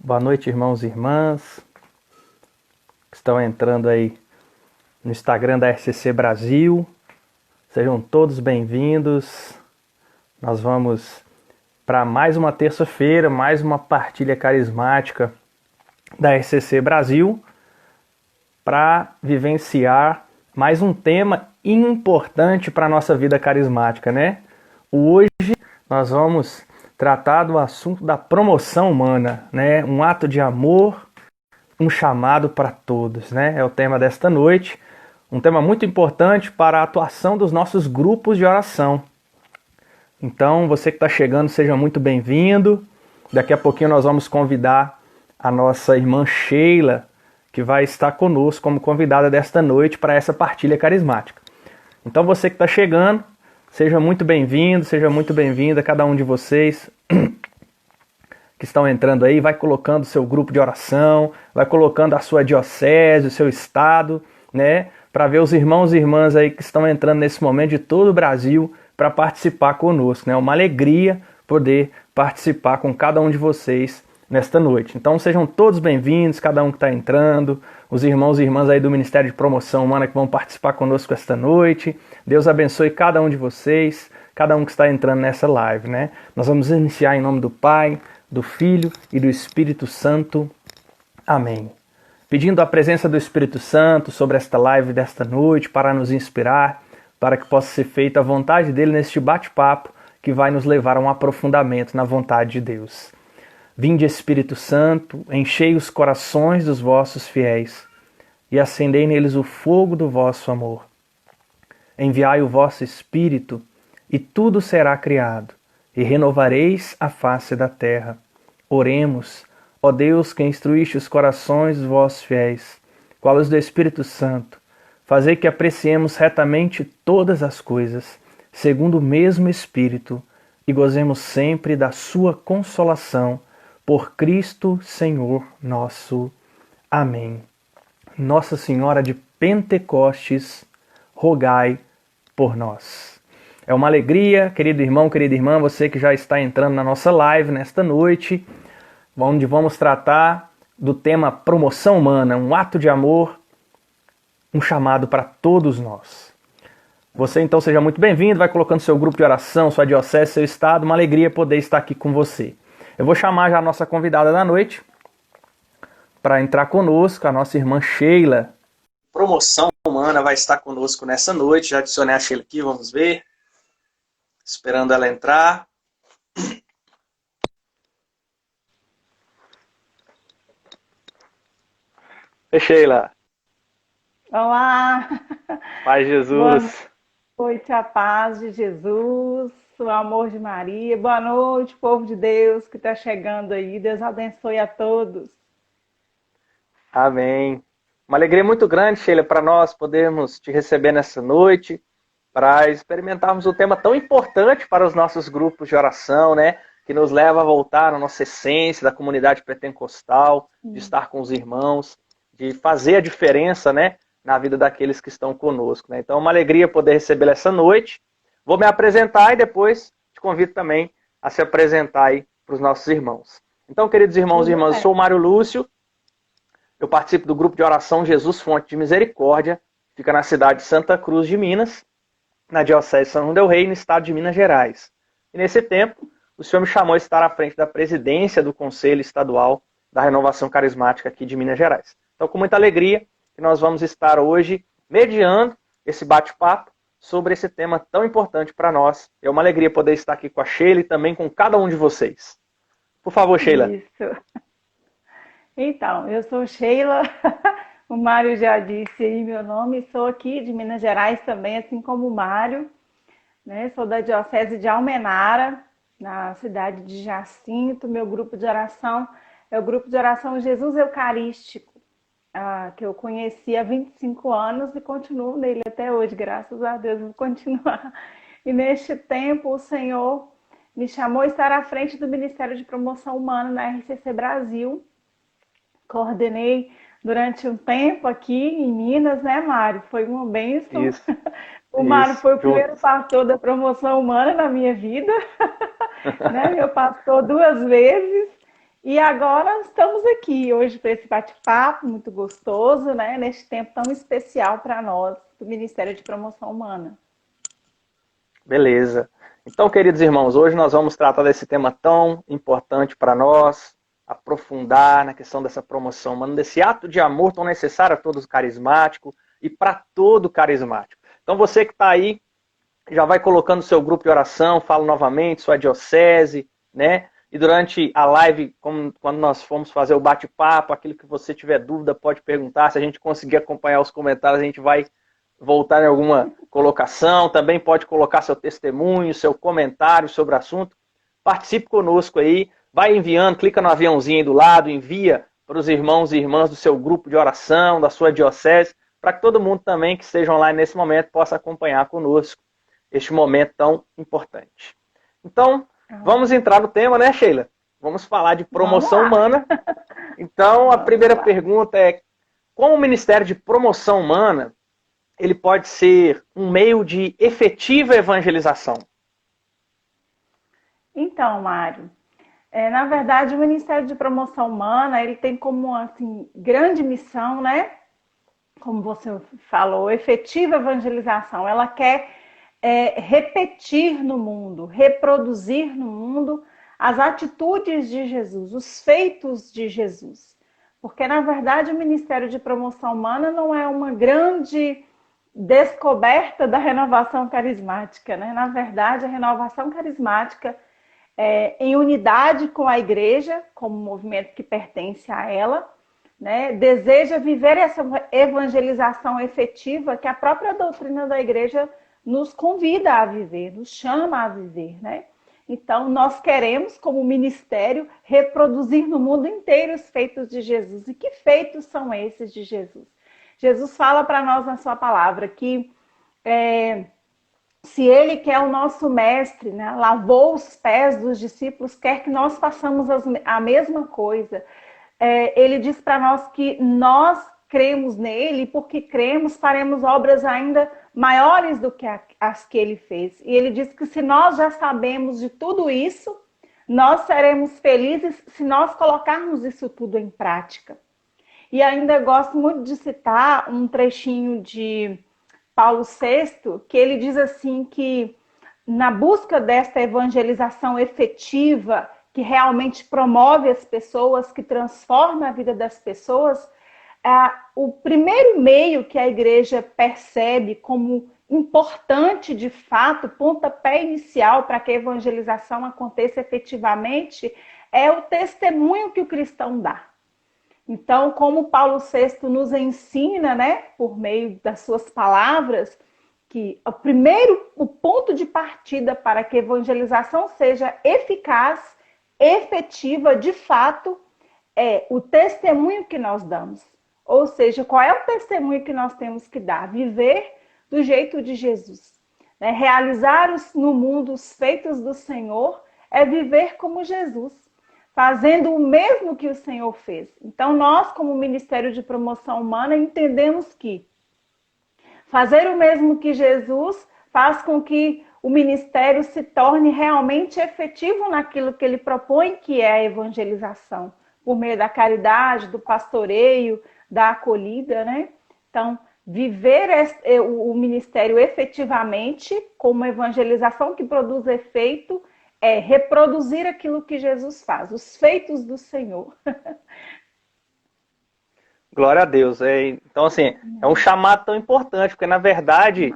Boa noite, irmãos e irmãs que estão entrando aí no Instagram da RCC Brasil. Sejam todos bem-vindos. Nós vamos para mais uma terça-feira, mais uma partilha carismática da RCC Brasil para vivenciar mais um tema importante para a nossa vida carismática, né? Hoje nós vamos tratar do assunto da promoção humana, né? Um ato de amor, um chamado para todos, né? É o tema desta noite, um tema muito importante para a atuação dos nossos grupos de oração. Então, você que está chegando, seja muito bem-vindo. Daqui a pouquinho nós vamos convidar a nossa irmã Sheila, que vai estar conosco como convidada desta noite para essa partilha carismática. Então, você que está chegando, seja muito bem-vindo, seja muito bem-vinda, cada um de vocês que estão entrando aí, vai colocando o seu grupo de oração, vai colocando a sua diocese, o seu estado, né, para ver os irmãos e irmãs aí que estão entrando nesse momento de todo o Brasil para participar conosco, né? Uma alegria poder participar com cada um de vocês nesta noite. Então sejam todos bem-vindos, cada um que está entrando, os irmãos e irmãs aí do Ministério de Promoção Humana que vão participar conosco esta noite. Deus abençoe cada um de vocês, cada um que está entrando nessa live, né? Nós vamos iniciar em nome do Pai, do Filho e do Espírito Santo. Amém. Pedindo a presença do Espírito Santo sobre esta live desta noite para nos inspirar, para que possa ser feita a vontade dele neste bate-papo que vai nos levar a um aprofundamento na vontade de Deus. Vinde, Espírito Santo, enchei os corações dos vossos fiéis e acendei neles o fogo do vosso amor. Enviai o vosso Espírito e tudo será criado e renovareis a face da terra. Oremos, ó Deus, que instruíste os corações dos vossos fiéis, qual os do Espírito Santo, fazei que apreciemos retamente todas as coisas, segundo o mesmo Espírito, e gozemos sempre da sua consolação, por Cristo Senhor nosso. Amém. Nossa Senhora de Pentecostes, rogai por nós. É uma alegria, querido irmão, querida irmã, você que já está entrando na nossa live nesta noite, onde vamos tratar do tema promoção humana, um ato de amor, um chamado para todos nós. Você então seja muito bem-vindo, vai colocando seu grupo de oração, sua diocese, seu estado, uma alegria poder estar aqui com você. Eu vou chamar já a nossa convidada da noite para entrar conosco, a nossa irmã Sheila. Promoção Humana vai estar conosco nessa noite, já adicionei a Sheila aqui, vamos ver. Esperando ela entrar. Oi, Sheila. Olá! Paz de Jesus. Boa noite, a paz de Jesus, o amor de Maria. Boa noite, povo de Deus que está chegando aí. Deus abençoe a todos. Amém. Uma alegria muito grande, Sheila, para nós podermos te receber nessa noite, para experimentarmos um tema tão importante para os nossos grupos de oração, né? Que nos leva a voltar à nossa essência da comunidade pentecostal, de estar com os irmãos, de fazer a diferença, né? Na vida daqueles que estão conosco, né? Então é uma alegria poder recebê-la essa noite. Vou me apresentar e depois te convido também a se apresentar aí para os nossos irmãos. Então, queridos irmãos e irmãs, eu sou o Mário Lúcio, eu participo do grupo de oração Jesus Fonte de Misericórdia, fica na cidade de Santa Cruz de Minas, na diocese de São João del Rei, no estado de Minas Gerais. E nesse tempo, o Senhor me chamou a estar à frente da presidência do Conselho Estadual da Renovação Carismática aqui de Minas Gerais. Então, com muita alegria, que nós vamos estar hoje mediando esse bate-papo sobre esse tema tão importante para nós. É uma alegria poder estar aqui com a Sheila e também com cada um de vocês. Por favor, Sheila. Isso. Então, eu sou Sheila, o Mário já disse aí meu nome, sou aqui de Minas Gerais também, assim como o Mário, né? Sou da Diocese de Almenara, na cidade de Jacinto. Meu grupo de oração é o grupo de oração Jesus Eucarístico, que eu conheci há 25 anos e continuo nele até hoje, graças a Deus, vou continuar. E neste tempo o Senhor me chamou a estar à frente do Ministério de Promoção Humana na RCC Brasil. Coordenei durante um tempo aqui em Minas, né, Mário? Foi uma bênção. Isso. O Mário foi o primeiro pastor da promoção humana na minha vida, né? Meu pastor 2 vezes. E agora estamos aqui hoje para esse bate-papo muito gostoso, né? Neste tempo tão especial para nós, do Ministério de Promoção Humana. Beleza. Então, queridos irmãos, hoje nós vamos tratar desse tema tão importante para nós, aprofundar na questão dessa promoção humana, desse ato de amor tão necessário a todos carismático e para todo carismático. Então, você que está aí, já vai colocando seu grupo de oração, fala novamente, sua diocese, né? E durante a live, quando nós formos fazer o bate-papo, aquilo que você tiver dúvida, pode perguntar. Se a gente conseguir acompanhar os comentários, a gente vai voltar em alguma colocação. Também pode colocar seu testemunho, seu comentário sobre o assunto. Participe conosco aí, vai enviando, clica no aviãozinho aí do lado, envia para os irmãos e irmãs do seu grupo de oração, da sua diocese, para que todo mundo também que esteja online nesse momento possa acompanhar conosco este momento tão importante. Então, vamos entrar no tema, né, Sheila? Vamos falar de promoção humana. Então, a primeira pergunta é: como o Ministério de Promoção Humana ele pode ser um meio de efetiva evangelização? Então, Mário, na verdade, o Ministério de Promoção Humana ele tem como assim, grande missão, né? Como você falou, efetiva evangelização. Ela quer repetir no mundo, reproduzir no mundo as atitudes de Jesus, os feitos de Jesus. Porque, na verdade, o Ministério de Promoção Humana não é uma grande descoberta da renovação carismática, né? Na verdade, a renovação carismática, em unidade com a igreja, como movimento que pertence a ela, né, deseja viver essa evangelização efetiva que a própria doutrina da igreja nos convida a viver, nos chama a viver, né? Então, nós queremos, como ministério, reproduzir no mundo inteiro os feitos de Jesus. E que feitos são esses de Jesus? Jesus fala para nós na sua palavra que se ele, que é o nosso mestre, né, lavou os pés dos discípulos, quer que nós façamos a mesma coisa. Ele diz para nós que nós cremos nele e porque cremos faremos obras ainda maiores do que as que ele fez. E ele diz que se nós já sabemos de tudo isso, nós seremos felizes se nós colocarmos isso tudo em prática. E ainda gosto muito de citar um trechinho de Paulo VI, que ele diz assim que na busca desta evangelização efetiva, que realmente promove as pessoas, que transforma a vida das pessoas, o primeiro meio que a igreja percebe como importante, de fato, pontapé inicial para que a evangelização aconteça efetivamente, é o testemunho que o cristão dá. Então, como Paulo VI nos ensina, né, por meio das suas palavras, que o ponto de partida para que a evangelização seja eficaz, efetiva, de fato, é o testemunho que nós damos. Ou seja, qual é o testemunho que nós temos que dar? Viver do jeito de Jesus. Né? Realizar no mundo os feitos do Senhor é viver como Jesus, fazendo o mesmo que o Senhor fez. Então, nós, como Ministério de Promoção Humana, entendemos que fazer o mesmo que Jesus faz com que o ministério se torne realmente efetivo naquilo que ele propõe, que é a evangelização, por meio da caridade, do pastoreio, da acolhida, né? Então, viver o ministério efetivamente, como evangelização que produz efeito, é reproduzir aquilo que Jesus faz, os feitos do Senhor. Glória a Deus. Então, assim, é um chamado tão importante, porque, na verdade,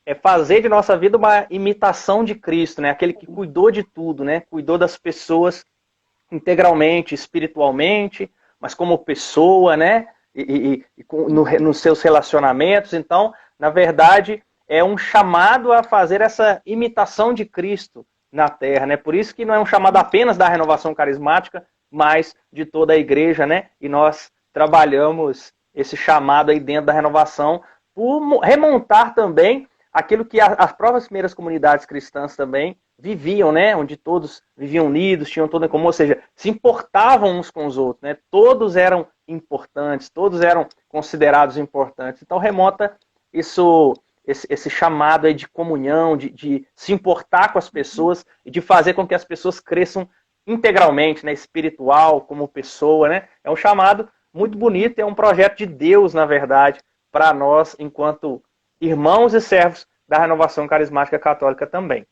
é fazer de nossa vida uma imitação de Cristo, né? Aquele que cuidou de tudo, né? Cuidou das pessoas integralmente, espiritualmente, mas como pessoa, né? Nos seus relacionamentos. Então, na verdade, é um chamado a fazer essa imitação de Cristo na Terra, né? Por isso que não é um chamado apenas da renovação carismática, mas de toda a igreja, né? E nós trabalhamos esse chamado aí dentro da renovação por remontar também aquilo que as próprias primeiras comunidades cristãs também viviam, né? Onde todos viviam unidos, tinham tudo em comum, ou seja, se importavam uns com os outros, né? Todos eram importantes, todos eram considerados importantes. Então remonta esse chamado aí de comunhão, de se importar com as pessoas e de fazer com que as pessoas cresçam integralmente, né, espiritual, como pessoa, né? É um chamado muito bonito, é um projeto de Deus, na verdade, para nós, enquanto irmãos e servos da Renovação Carismática Católica também.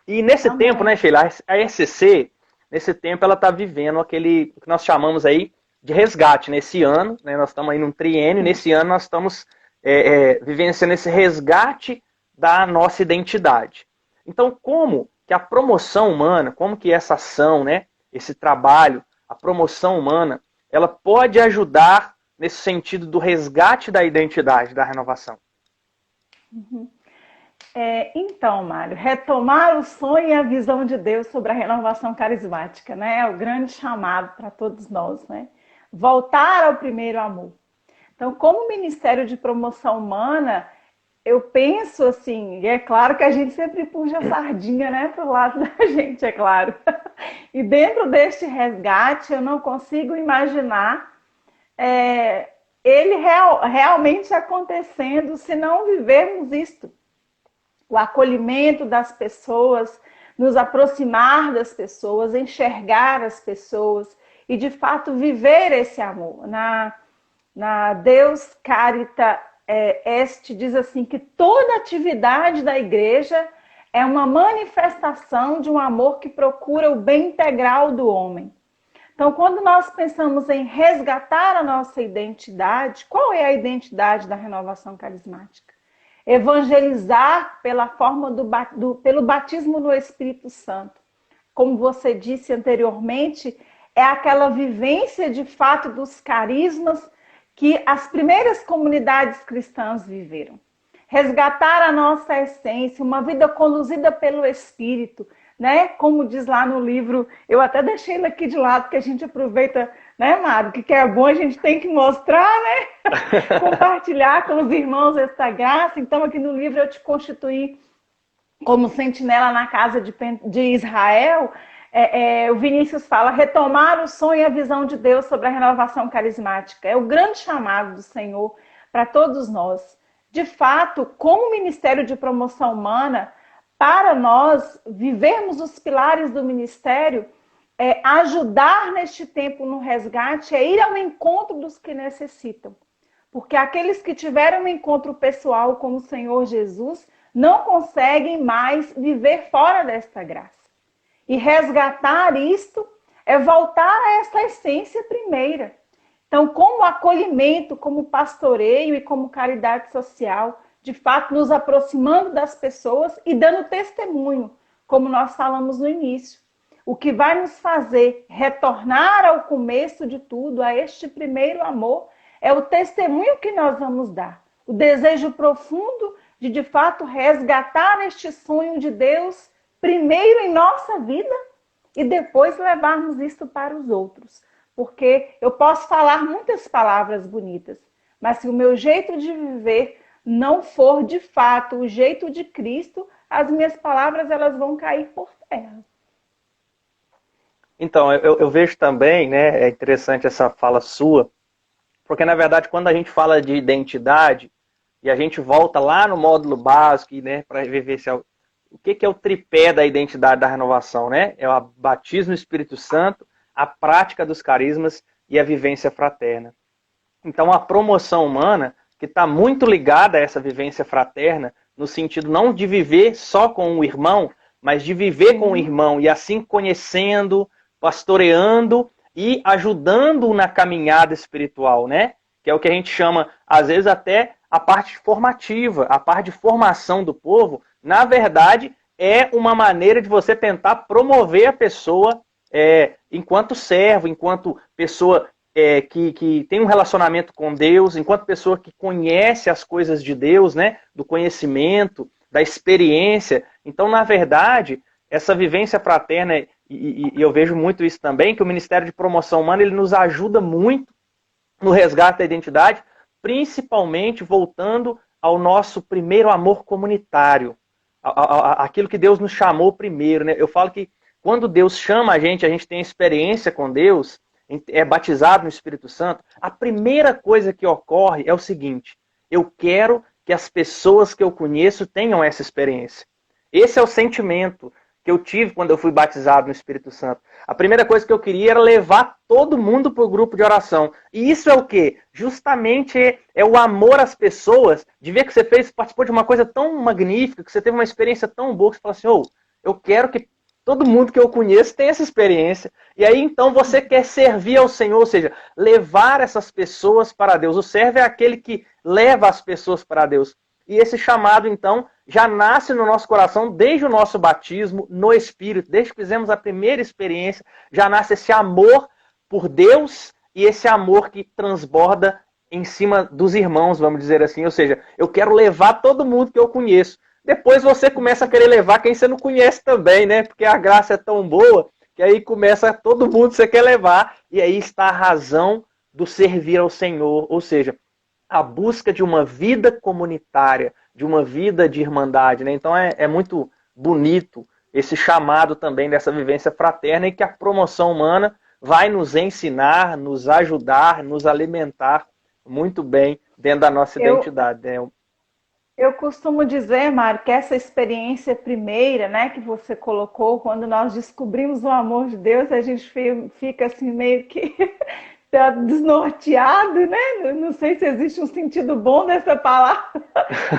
E nesse tempo, né, Sheila, a RCC, nesse tempo, ela está vivendo aquele que nós chamamos aí de resgate. Nesse ano, né, nós estamos aí num triênio, nesse ano nós estamos vivenciando esse resgate da nossa identidade. Então, como que a promoção humana, como que essa ação, né, esse trabalho, a promoção humana, ela pode ajudar nesse sentido do resgate da identidade, da renovação? Então, Mário, retomar o sonho e a visão de Deus sobre a renovação carismática, né? É o grande chamado para todos nós, né? Voltar ao primeiro amor. Então, como Ministério de Promoção Humana, eu penso assim, e é claro que a gente sempre puxa a sardinha, né, para o lado da gente, é claro. E dentro deste resgate, eu não consigo imaginar ele realmente acontecendo se não vivermos isto. O acolhimento das pessoas, nos aproximar das pessoas, enxergar as pessoas e, de fato, viver esse amor. Na Deus Carita Est diz assim que toda atividade da igreja é uma manifestação de um amor que procura o bem integral do homem. Então, quando nós pensamos em resgatar a nossa identidade, qual é a identidade da renovação carismática? Evangelizar pela forma pelo batismo no Espírito Santo. Como você disse anteriormente, é aquela vivência de fato dos carismas que as primeiras comunidades cristãs viveram. Resgatar a nossa essência, uma vida conduzida pelo Espírito, né? Como diz lá no livro, eu até deixei ele aqui de lado, porque a gente aproveita, né, Mário? O que é bom a gente tem que mostrar, né? Compartilhar com os irmãos esta graça. Então, aqui no livro eu te constituí como sentinela na casa de Israel. O Vinícius fala, retomar o sonho e a visão de Deus sobre a renovação carismática. É o grande chamado do Senhor para todos nós. De fato, como Ministério de Promoção Humana, para nós vivermos os pilares do ministério, ajudar neste tempo no resgate, é ir ao encontro dos que necessitam. Porque aqueles que tiveram um encontro pessoal com o Senhor Jesus não conseguem mais viver fora desta graça. E resgatar isto é voltar a essa essência primeira. Então, como acolhimento, como pastoreio e como caridade social, de fato, nos aproximando das pessoas e dando testemunho, como nós falamos no início. O que vai nos fazer retornar ao começo de tudo, a este primeiro amor, é o testemunho que nós vamos dar. O desejo profundo de fato, resgatar este sonho de Deus primeiro em nossa vida e depois levarmos isso para os outros. Porque eu posso falar muitas palavras bonitas, mas se o meu jeito de viver não for de fato o jeito de Cristo, as minhas palavras elas vão cair por terra. Então, eu vejo também, né, é interessante essa fala sua, porque na verdade quando a gente fala de identidade, e a gente volta lá no módulo básico, né, para vivenciar o que é o tripé da identidade da renovação, né? É o batismo no Espírito Santo, a prática dos carismas e a vivência fraterna. Então, a promoção humana, que está muito ligada a essa vivência fraterna, no sentido não de viver só com o irmão, mas de viver com o irmão e assim conhecendo, pastoreando e ajudando na caminhada espiritual, né? Que é o que a gente chama, às vezes, até a parte formativa, a parte de formação do povo, na verdade, é uma maneira de você tentar promover a pessoa enquanto servo, enquanto pessoa que tem um relacionamento com Deus, enquanto pessoa que conhece as coisas de Deus, né? Do conhecimento, da experiência. Então, na verdade, essa vivência fraterna, e eu vejo muito isso também, que o Ministério de Promoção Humana ele nos ajuda muito no resgate da identidade, principalmente voltando ao nosso primeiro amor comunitário, aquilo que Deus nos chamou primeiro, né? Eu falo que quando Deus chama a gente tem experiência com Deus, é batizado no Espírito Santo, a primeira coisa que ocorre é o seguinte: eu quero que as pessoas que eu conheço tenham essa experiência. Esse é o sentimento que eu tive quando eu fui batizado no Espírito Santo. A primeira coisa que eu queria era levar todo mundo para o grupo de oração. E isso é o quê? Justamente é o amor às pessoas, de ver que você participou de uma coisa tão magnífica, que você teve uma experiência tão boa, que você fala assim, eu quero que todo mundo que eu conheço tenha essa experiência. E aí, então, você quer servir ao Senhor, ou seja, levar essas pessoas para Deus. O servo é aquele que leva as pessoas para Deus. E esse chamado, então, já nasce no nosso coração desde o nosso batismo no Espírito. Desde que fizemos a primeira experiência, já nasce esse amor por Deus e esse amor que transborda em cima dos irmãos, vamos dizer assim. Ou seja, eu quero levar todo mundo que eu conheço. Depois você começa a querer levar quem você não conhece também, né? Porque a graça é tão boa que aí começa todo mundo que você quer levar. E aí está a razão do servir ao Senhor. Ou seja, a busca de uma vida comunitária, de uma vida de irmandade, né? Então é muito bonito esse chamado também dessa vivência fraterna e que a promoção humana vai nos ensinar, nos ajudar, nos alimentar muito bem dentro da nossa identidade, né? Eu costumo dizer, Mário, que essa experiência primeira, né, que você colocou, quando nós descobrimos o amor de Deus, a gente fica assim meio que desnorteado, né? Não sei se existe um sentido bom dessa palavra,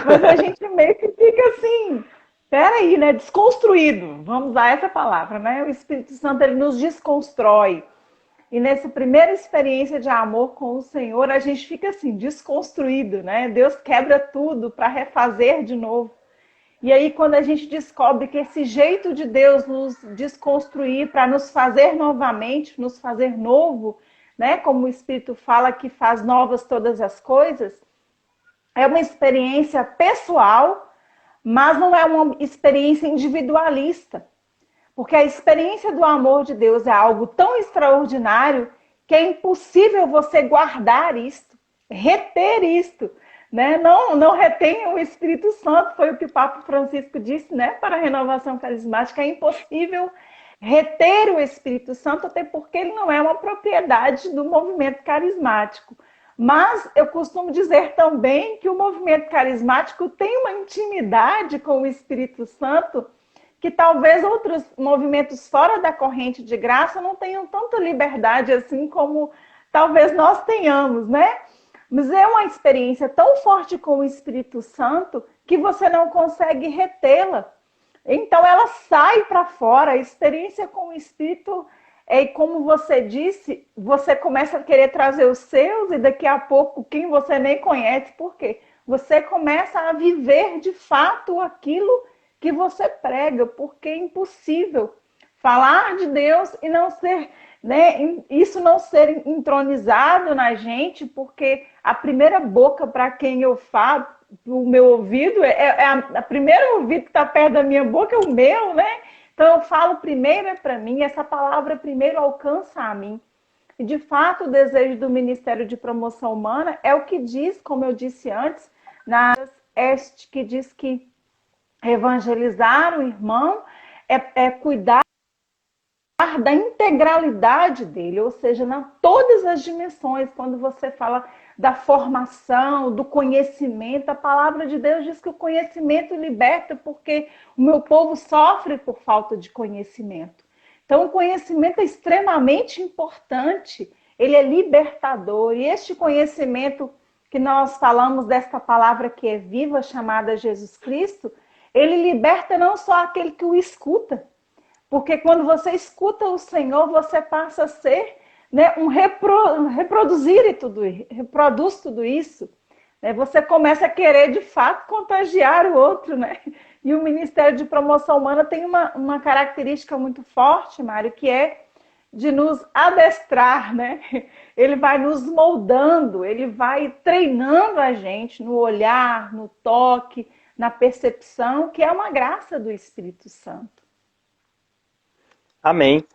mas a gente meio que fica assim, peraí, né? Desconstruído, vamos usar essa palavra, né? O Espírito Santo, ele nos desconstrói. E nessa primeira experiência de amor com o Senhor, a gente fica assim, desconstruído, né? Deus quebra tudo para refazer de novo. E aí, quando a gente descobre que esse jeito de Deus nos desconstruir para nos fazer novamente, nos fazer novo, né? Como o Espírito fala que faz novas todas as coisas, é uma experiência pessoal, mas não é uma experiência individualista. Porque a experiência do amor de Deus é algo tão extraordinário que é impossível você guardar isto, reter isto, né? Não retém o Espírito Santo, foi o que o Papa Francisco disse, né? Para a renovação carismática, é impossível reter o Espírito Santo, até porque ele não é uma propriedade do movimento carismático. Mas eu costumo dizer também que o movimento carismático tem uma intimidade com o Espírito Santo que talvez outros movimentos fora da corrente de graça não tenham tanta liberdade assim como talvez nós tenhamos, né? Mas é uma experiência tão forte com o Espírito Santo que você não consegue retê-la. Então ela sai para fora, a experiência com o Espírito é como você disse, você começa a querer trazer os seus e daqui a pouco quem você nem conhece, por quê? Você começa a viver de fato aquilo que você prega, porque é impossível falar de Deus e não ser, né, isso não ser entronizado na gente, porque a primeira boca para quem eu falo, o meu ouvido, a primeira ouvido que está perto da minha boca é o meu, né? Então eu falo primeiro é para mim, essa palavra primeiro alcança a mim. E de fato o desejo do Ministério de Promoção Humana é o que diz, como eu disse antes, na este, que diz que evangelizar o irmão é cuidar da integralidade dele, ou seja, em todas as dimensões. Quando você fala da formação, do conhecimento, a palavra de Deus diz que o conhecimento liberta, porque o meu povo sofre por falta de conhecimento. Então, o conhecimento é extremamente importante, ele é libertador, e este conhecimento que nós falamos desta palavra que é viva, chamada Jesus Cristo, ele liberta não só aquele que o escuta, porque quando você escuta o Senhor, você passa a ser, né, reproduz tudo isso. Né? Você começa a querer, de fato, contagiar o outro. Né? E o Ministério de Promoção Humana tem uma característica muito forte, Mário, que é de nos adestrar. Né? Ele vai nos moldando, ele vai treinando a gente no olhar, no toque, na percepção, que é uma graça do Espírito Santo. Amém.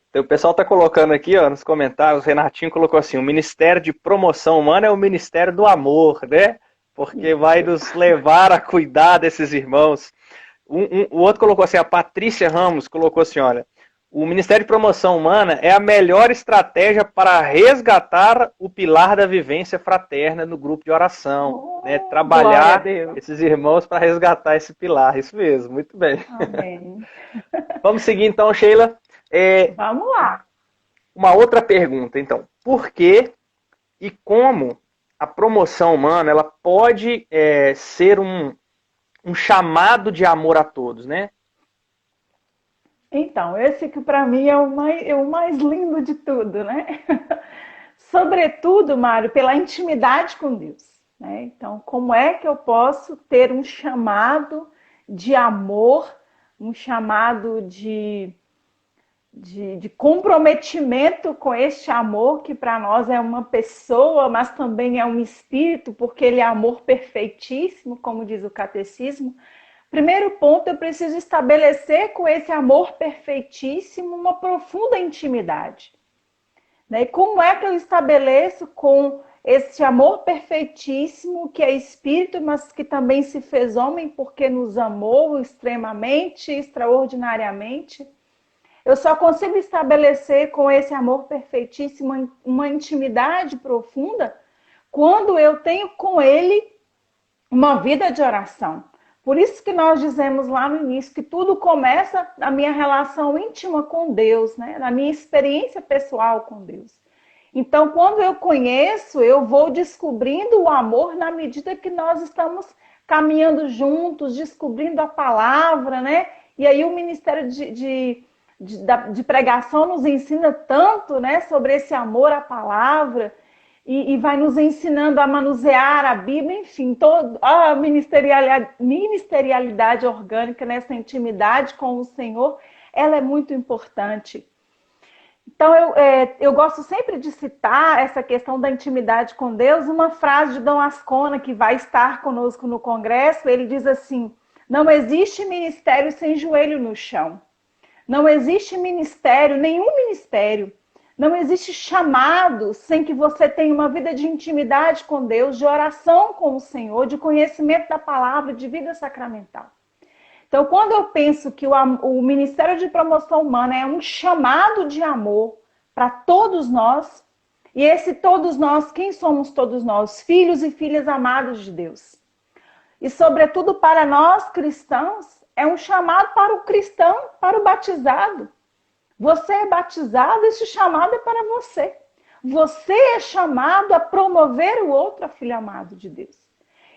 Então, o pessoal está colocando aqui, ó, nos comentários, o Renatinho colocou assim, o Ministério de Promoção Humana é o Ministério do Amor, né? Porque vai nos levar a cuidar desses irmãos. O outro colocou assim, a Patrícia Ramos colocou assim, olha, o Ministério de Promoção Humana é a melhor estratégia para resgatar o pilar da vivência fraterna no grupo de oração. Né? Trabalhar esses irmãos para resgatar esse pilar. Isso mesmo, muito bem. Amém. Vamos seguir então, Sheila. Vamos lá. Uma outra pergunta, então. Por que e como a promoção humana ela pode ser um chamado de amor a todos, né? Então, esse que para mim é o mais lindo de tudo, né? Sobretudo, Mário, pela intimidade com Deus, né? Então, como é que eu posso ter um chamado de amor, um chamado de comprometimento com este amor, que para nós é uma pessoa, mas também é um espírito, porque ele é amor perfeitíssimo, como diz o catecismo. Primeiro ponto, eu preciso estabelecer com esse amor perfeitíssimo uma profunda intimidade. E como é que eu estabeleço com esse amor perfeitíssimo, que é espírito, mas que também se fez homem porque nos amou extremamente, extraordinariamente? Eu só consigo estabelecer com esse amor perfeitíssimo uma intimidade profunda quando eu tenho com ele uma vida de oração. Por isso que nós dizemos lá no início que tudo começa na minha relação íntima com Deus, né? Na minha experiência pessoal com Deus. Então, quando eu conheço, eu vou descobrindo o amor na medida que nós estamos caminhando juntos, descobrindo a palavra, né? E aí o Ministério de Pregação nos ensina tanto, né, sobre esse amor à palavra, e vai nos ensinando a manusear a Bíblia, enfim, toda a ministerialidade orgânica nessa intimidade com o Senhor, ela é muito importante. Então, eu gosto sempre de citar essa questão da intimidade com Deus, uma frase de Dom Ascona, que vai estar conosco no congresso. Ele diz assim: não existe ministério sem joelho no chão. Não existe ministério, nenhum ministério. Não existe chamado sem que você tenha uma vida de intimidade com Deus, de oração com o Senhor, de conhecimento da palavra, de vida sacramental. Então, quando eu penso que o Ministério de Promoção Humana é um chamado de amor para todos nós, e esse todos nós, quem somos todos nós? Filhos e filhas amados de Deus. E, sobretudo, para nós cristãos, é um chamado para o cristão, para o batizado. Você é batizado, esse chamado é para você. Você é chamado a promover o outro, filho amado de Deus.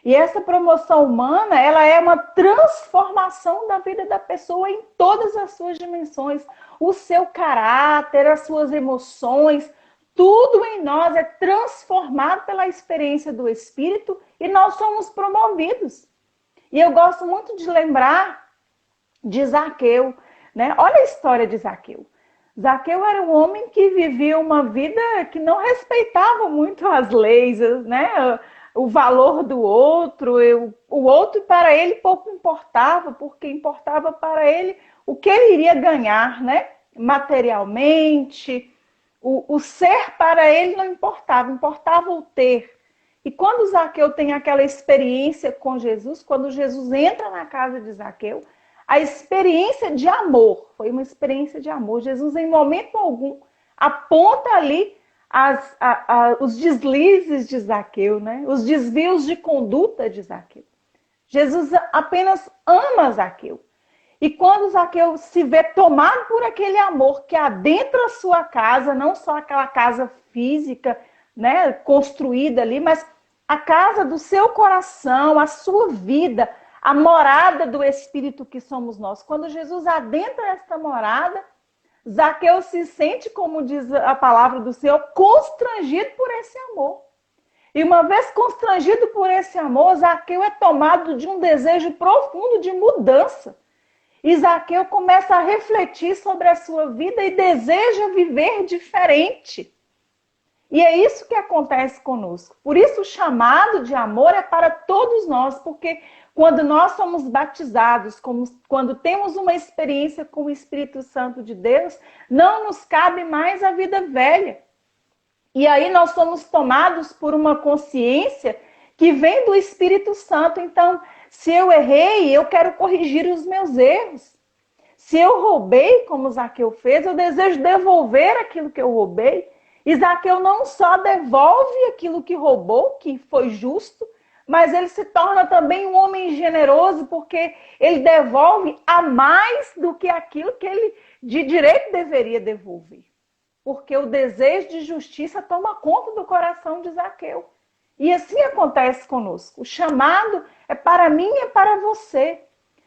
E essa promoção humana, ela é uma transformação da vida da pessoa em todas as suas dimensões. O seu caráter, as suas emoções, tudo em nós é transformado pela experiência do Espírito e nós somos promovidos. E eu gosto muito de lembrar de Zaqueu, né? Olha a história de Zaqueu. Zaqueu era um homem que vivia uma vida que não respeitava muito as leis, né? O valor do outro. O outro para ele pouco importava, porque importava para ele o que ele iria ganhar, né? Materialmente. O ser para ele não importava, importava o ter. E quando Zaqueu tem aquela experiência com Jesus, quando Jesus entra na casa de Zaqueu, a experiência de amor, foi uma experiência de amor. Jesus, em momento algum, aponta ali os deslizes de Zaqueu, né? Os desvios de conduta de Zaqueu. Jesus apenas ama Zaqueu. E quando Zaqueu se vê tomado por aquele amor que adentra a sua casa, não só aquela casa física, né, construída ali, mas a casa do seu coração, a sua vida, a morada do Espírito que somos nós. Quando Jesus adentra esta morada, Zaqueu se sente, como diz a palavra do Senhor, constrangido por esse amor. E uma vez constrangido por esse amor, Zaqueu é tomado de um desejo profundo de mudança. E Zaqueu começa a refletir sobre a sua vida e deseja viver diferente. E é isso que acontece conosco. Por isso o chamado de amor é para todos nós, porque quando nós somos batizados, quando temos uma experiência com o Espírito Santo de Deus, não nos cabe mais a vida velha. E aí nós somos tomados por uma consciência que vem do Espírito Santo. Então, se eu errei, eu quero corrigir os meus erros. Se eu roubei, como Zaqueu fez, eu desejo devolver aquilo que eu roubei. E Zaqueu não só devolve aquilo que roubou, que foi justo, mas ele se torna também um homem generoso, porque ele devolve a mais do que aquilo que ele de direito deveria devolver. Porque o desejo de justiça toma conta do coração de Zaqueu. E assim acontece conosco. O chamado é para mim e é para você.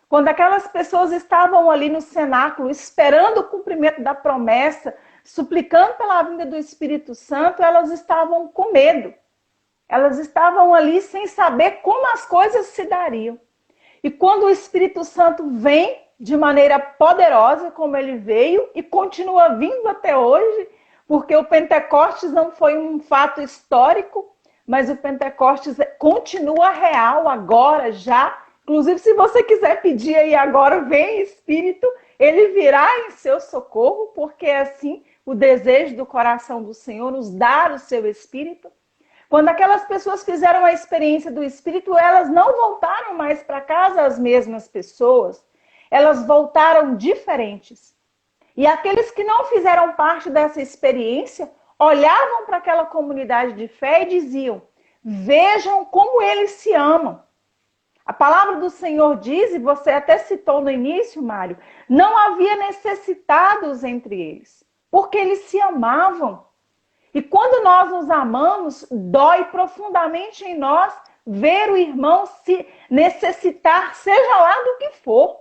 Quando aquelas pessoas estavam ali no cenáculo, esperando o cumprimento da promessa, suplicando pela vinda do Espírito Santo, elas estavam com medo. Elas estavam ali sem saber como as coisas se dariam. E quando o Espírito Santo vem de maneira poderosa, como ele veio, e continua vindo até hoje, porque o Pentecostes não foi um fato histórico, mas o Pentecostes continua real agora, já. Inclusive, se você quiser pedir aí agora, vem Espírito, ele virá em seu socorro, porque é assim o desejo do coração do Senhor, nos dar o seu Espírito. Quando aquelas pessoas fizeram a experiência do Espírito, elas não voltaram mais para casa as mesmas pessoas, elas voltaram diferentes. E aqueles que não fizeram parte dessa experiência, olhavam para aquela comunidade de fé e diziam: vejam como eles se amam. A palavra do Senhor diz, e você até citou no início, Mário, não havia necessitados entre eles, porque eles se amavam. E quando nós nos amamos, dói profundamente em nós ver o irmão se necessitar, seja lá do que for.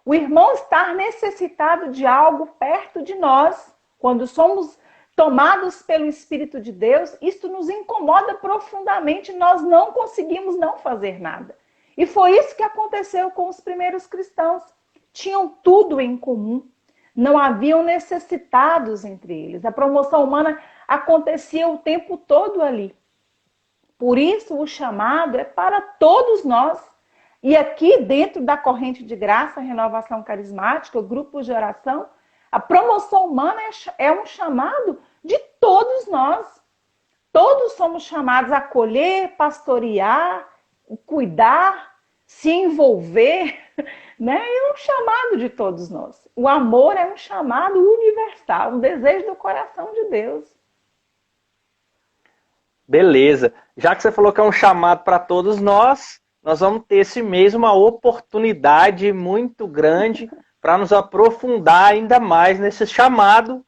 O irmão estar necessitado de algo perto de nós, quando somos tomados pelo Espírito de Deus, isso nos incomoda profundamente, nós não conseguimos não fazer nada. E foi isso que aconteceu com os primeiros cristãos. Tinham tudo em comum, não haviam necessitados entre eles. A promoção humana acontecia o tempo todo ali. Por isso o chamado é para todos nós. E aqui dentro da corrente de graça, renovação carismática, o grupo de oração, a promoção humana é um chamado de todos nós. Todos somos chamados a acolher, pastorear, cuidar, se envolver, né? É um chamado de todos nós. O amor é um chamado universal, um desejo do coração de Deus. Beleza. Já que você falou que é um chamado para todos nós vamos ter esse mês uma oportunidade muito grande para nos aprofundar ainda mais nesse chamado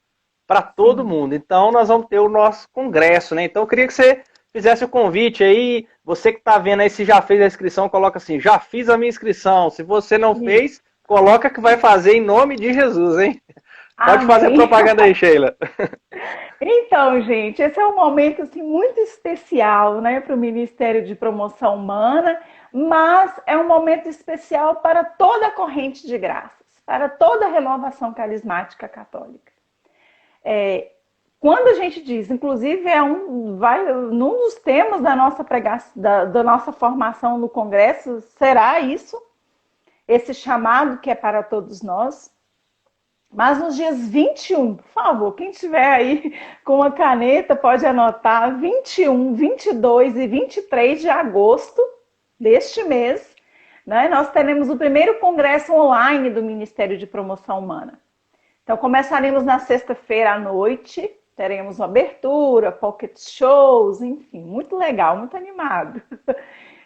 para todo mundo. Então, nós vamos ter o nosso congresso, né? Então, eu queria que você fizesse o convite aí. Você que está vendo aí, se já fez a inscrição, coloca assim, já fiz a minha inscrição. Se você não fez, coloca que vai fazer em nome de Jesus, hein? Pode fazer propaganda aí, Sheila. Então, gente, esse é um momento assim, muito especial, né, para o Ministério de Promoção Humana, mas é um momento especial para toda a corrente de graças, para toda a renovação carismática católica. Quando a gente diz, inclusive, num dos temas da nossa da nossa formação no Congresso, será isso, esse chamado que é para todos nós. Mas nos dias 21, por favor, quem tiver aí com uma caneta pode anotar, 21, 22 e 23 de agosto deste mês, né, nós teremos o primeiro congresso online do Ministério de Promoção Humana. Então, começaremos na sexta-feira à noite, teremos uma abertura, pocket shows, enfim, muito legal, muito animado.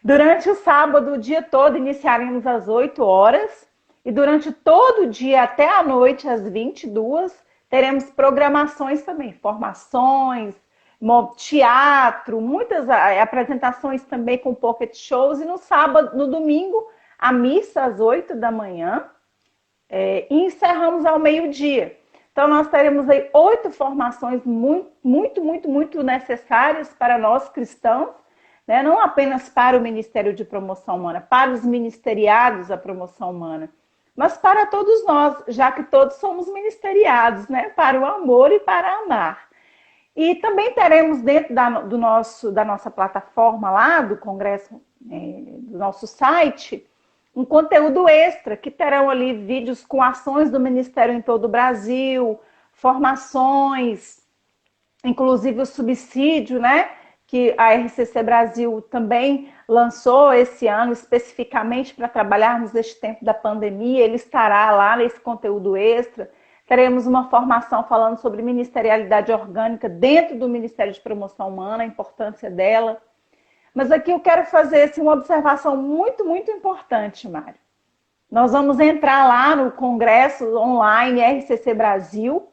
Durante o sábado, o dia todo, iniciaremos às 8 horas. E durante todo o dia, até a noite, às 22, teremos programações também, formações, teatro, muitas apresentações também com pocket shows. E no sábado, no domingo, a missa às 8 da manhã. E encerramos ao meio-dia. Então, nós teremos aí 8 formações muito necessárias para nós cristãos, né? Não apenas para o Ministério de Promoção Humana, para os ministeriados da promoção humana, mas para todos nós, já que todos somos ministeriados, né? Para o amor e para amar. E também teremos dentro da nossa plataforma lá, do Congresso, do nosso site, um conteúdo extra, que terão ali vídeos com ações do Ministério em todo o Brasil, formações, inclusive o subsídio, né? Que a RCC Brasil também lançou esse ano especificamente para trabalharmos neste tempo da pandemia. Ele estará lá nesse conteúdo extra. Teremos uma formação falando sobre ministerialidade orgânica dentro do Ministério de Promoção Humana, a importância dela. Mas aqui eu quero fazer assim, uma observação muito, muito importante, Mário. Nós vamos entrar lá no Congresso Online RCC Brasil.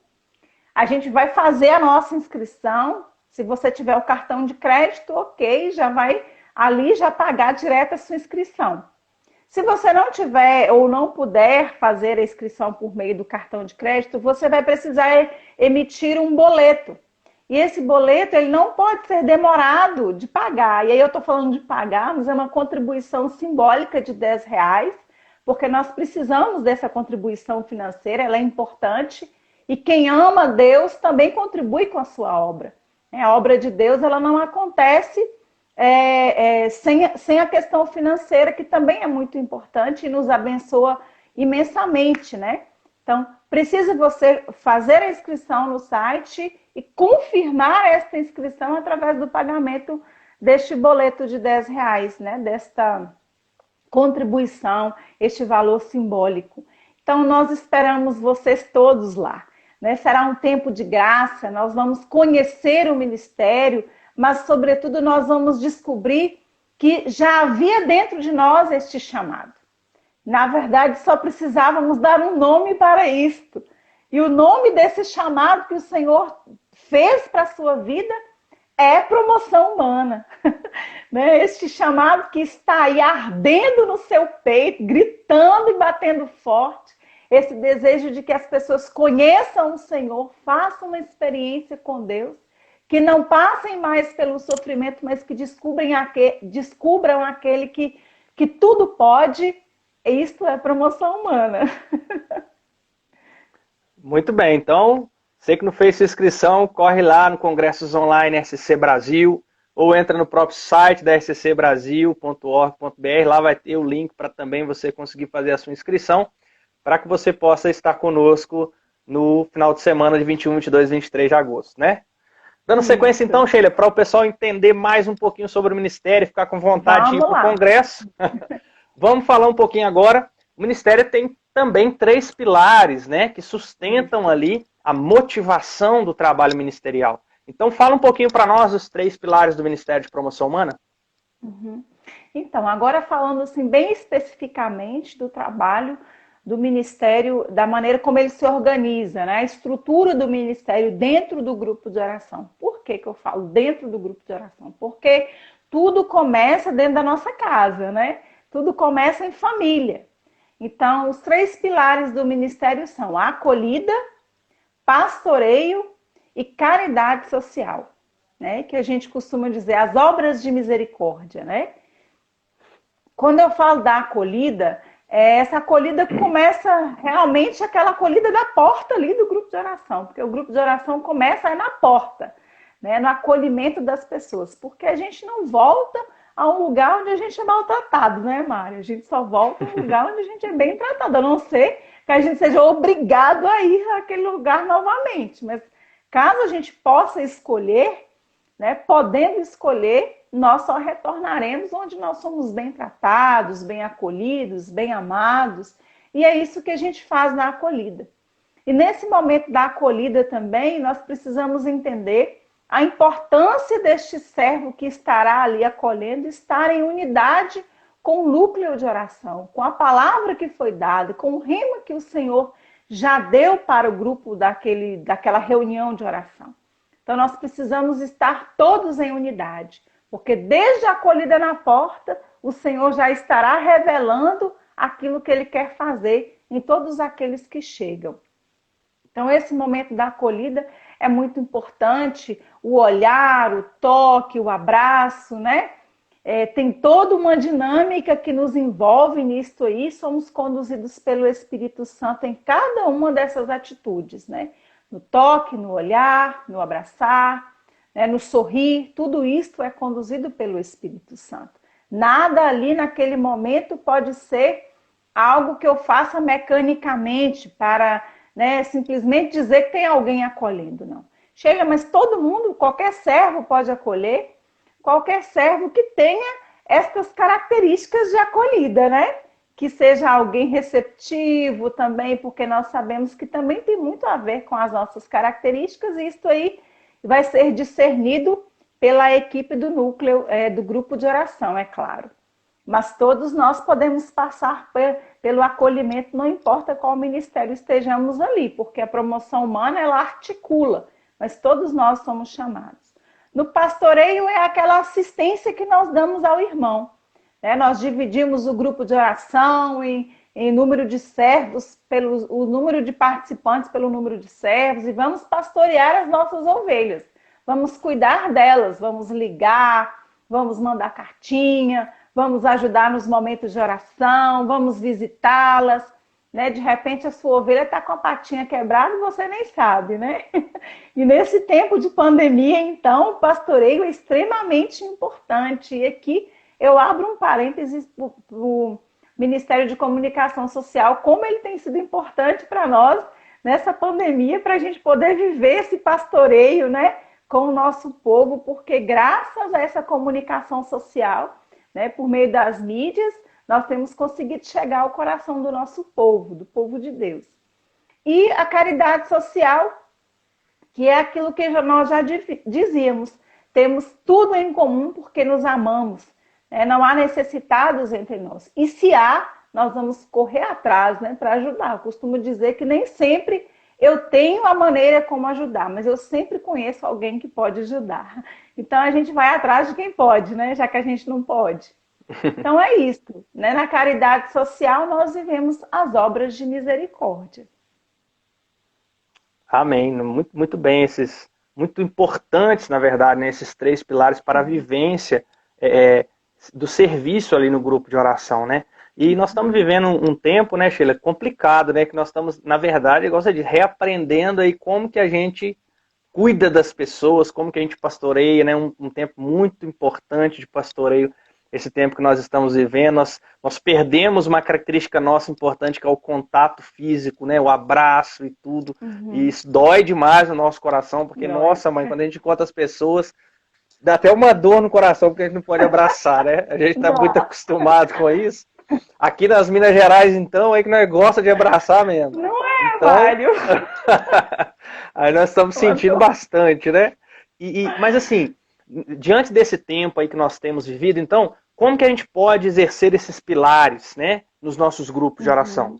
A gente vai fazer a nossa inscrição. Se você tiver o cartão de crédito, ok, já vai ali já pagar direto a sua inscrição. Se você não tiver ou não puder fazer a inscrição por meio do cartão de crédito, você vai precisar emitir um boleto. E esse boleto ele não pode ser demorado de pagar. E aí eu estou falando de pagar, mas é uma contribuição simbólica de R$ 10, porque nós precisamos dessa contribuição financeira, ela é importante. E quem ama Deus também contribui com a sua obra. A obra de Deus ela não acontece sem a questão financeira, que também é muito importante e nos abençoa imensamente, né? Então, precisa você fazer a inscrição no site e confirmar essa inscrição através do pagamento deste boleto de R$ 10, né? Desta contribuição, este valor simbólico. Então, nós esperamos vocês todos lá. Né? Será um tempo de graça, nós vamos conhecer o ministério, mas, sobretudo, nós vamos descobrir que já havia dentro de nós este chamado. Na verdade, só precisávamos dar um nome para isto. E o nome desse chamado que o Senhor fez para a sua vida é promoção humana. Este chamado que está aí ardendo no seu peito, gritando e batendo forte. Esse desejo de que as pessoas conheçam o Senhor, façam uma experiência com Deus, que não passem mais pelo sofrimento, mas que descubram aquele que tudo pode. Isto é promoção humana. Muito bem, então, você que não fez sua inscrição, corre lá no Congressos Online RCC Brasil, ou entra no próprio site da rccbrasil.org.br, lá vai ter o link para também você conseguir fazer a sua inscrição, para que você possa estar conosco no final de semana de 21, 22 e 23 de agosto, né? Dando sequência então, Sheila, para o pessoal entender mais um pouquinho sobre o Ministério, ficar com vontade de ir para o Congresso, vamos falar um pouquinho agora. O Ministério tem também 3 pilares, né, que sustentam ali a motivação do trabalho ministerial. Então, fala um pouquinho para nós os 3 pilares do Ministério de Promoção Humana. Então, agora falando assim, bem especificamente do trabalho do Ministério, da maneira como ele se organiza, né? A estrutura do Ministério dentro do grupo de oração. Por que eu falo dentro do grupo de oração? Porque tudo começa dentro da nossa casa, né? Tudo começa em família. Então, os 3 pilares do Ministério são a acolhida, pastoreio e caridade social, né? Que a gente costuma dizer as obras de misericórdia, né? Quando eu falo da acolhida, essa acolhida começa realmente aquela acolhida da porta ali do grupo de oração, porque o grupo de oração começa aí na porta, né, no acolhimento das pessoas, porque a gente não volta a um lugar onde a gente é maltratado, né, Mário? A gente só volta a um lugar onde a gente é bem tratado, a não ser que a gente seja obrigado a ir àquele lugar novamente. Mas caso a gente possa escolher, né, podendo escolher, nós só retornaremos onde nós somos bem tratados, bem acolhidos, bem amados. E é isso que a gente faz na acolhida. E nesse momento da acolhida também, nós precisamos entender a importância deste servo que estará ali acolhendo, estar em unidade com o núcleo de oração, com a palavra que foi dada, com o rema que o Senhor já deu para o grupo daquela reunião de oração. Então nós precisamos estar todos em unidade. Porque desde a acolhida na porta, o Senhor já estará revelando aquilo que Ele quer fazer em todos aqueles que chegam. Então, esse momento da acolhida é muito importante, o olhar, o toque, o abraço, né? Tem toda uma dinâmica que nos envolve nisto aí, somos conduzidos pelo Espírito Santo em cada uma dessas atitudes, né? No toque, no olhar, no abraçar, no sorrir, tudo isso é conduzido pelo Espírito Santo. Nada ali naquele momento pode ser algo que eu faça mecanicamente para simplesmente dizer que tem alguém acolhendo, não. Chega, mas todo mundo, qualquer servo pode acolher, qualquer servo que tenha estas características de acolhida, né? Que seja alguém receptivo também, porque nós sabemos que também tem muito a ver com as nossas características, e isso aí vai ser discernido pela equipe do núcleo, do grupo de oração, é claro. Mas todos nós podemos passar pelo acolhimento, não importa qual ministério estejamos ali, porque a promoção humana, ela articula, mas todos nós somos chamados. No pastoreio é aquela assistência que nós damos ao irmão. Né? Nós dividimos o grupo de oração em número de servos, o número de participantes pelo número de servos, e vamos pastorear as nossas ovelhas. Vamos cuidar delas, vamos ligar, vamos mandar cartinha, vamos ajudar nos momentos de oração, vamos visitá-las. Né? De repente a sua ovelha está com a patinha quebrada e você nem sabe, né? E nesse tempo de pandemia, então, o pastoreio é extremamente importante. E aqui eu abro um parênteses para o Ministério de Comunicação Social, como ele tem sido importante para nós nessa pandemia, para a gente poder viver esse pastoreio, né, com o nosso povo, porque graças a essa comunicação social, né, por meio das mídias, nós temos conseguido chegar ao coração do nosso povo, do povo de Deus. E a caridade social, que é aquilo que nós já dizíamos, temos tudo em comum porque nos amamos. Não há necessitados entre nós. E se há, nós vamos correr atrás, né, para ajudar. Eu costumo dizer que nem sempre eu tenho a maneira como ajudar, mas eu sempre conheço alguém que pode ajudar. Então a gente vai atrás de quem pode, né, já que a gente não pode. Então é isso. Né? Na caridade social nós vivemos as obras de misericórdia. Amém. Muito, muito bem. Muito importantes, na verdade, né, esses 3 pilares para a vivência do serviço ali no grupo de oração, né? E nós estamos vivendo um tempo, né, Sheila, complicado, né? Que nós estamos, na verdade, igual você diz, reaprendendo aí como que a gente cuida das pessoas, como que a gente pastoreia, né? Um tempo muito importante de pastoreio, esse tempo que nós estamos vivendo. Nós perdemos uma característica nossa importante, que é o contato físico, né? O abraço e tudo. E isso dói demais no nosso coração, porque, nossa, mãe, quando a gente encontra as pessoas, dá até uma dor no coração, porque a gente não pode abraçar, né? A gente está muito acostumado com isso. Aqui nas Minas Gerais, então, é que nós gostamos de abraçar mesmo. Não é, então, Mário? Aí nós estamos sentindo bastante, né? Mas assim, diante desse tempo aí que nós temos vivido, então, como que a gente pode exercer esses pilares, né, nos nossos grupos de oração?